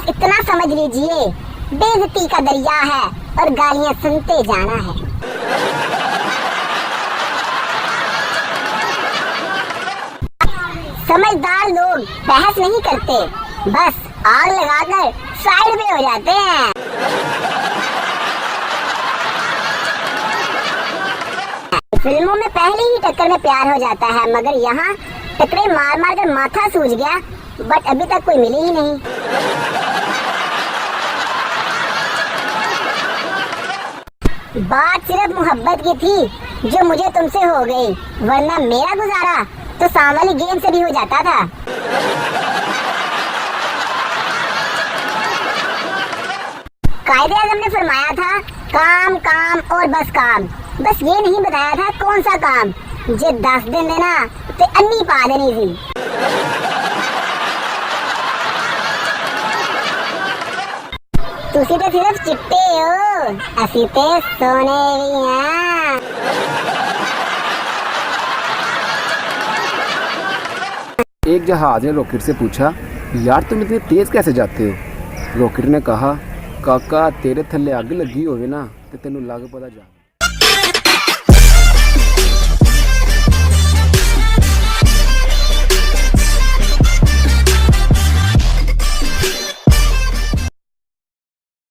इतना समझ लीजिए, बेइज्जती का दरिया है और गालियां सुनते जाना है। समझदार लोग बहस नहीं करते, बस आग लगाकर साइड में हो जाते हैं। फिल्मों में पहले ही टक्कर में प्यार हो जाता है, मगर यहाँ टकरे मार मार कर माथा सूज गया, बट अभी तक कोई मिली ही नहीं। बात सिर्फ मोहब्बत की थी जो मुझे तुमसे हो गई, वरना मेरा गुजारा तो सामने वाली गेम से भी हो जाता था। कायदे आज़म ने फरमाया था, काम काम और बस काम। बस ये नहीं बताया था कौन सा काम, जे 10 दिन देना ते अन्नी पा देनी थी। तुसी तो सिर्फ चिट्टे हो, असी ते सोने भी हैं। एक जहाज ने रॉकेट से पूछा, यार तुम इतने तेज कैसे जाते हो? रॉकेट ने कहा, काका तेरे थल्ले अग लगी होवे ना ते तेनू लग पता जा।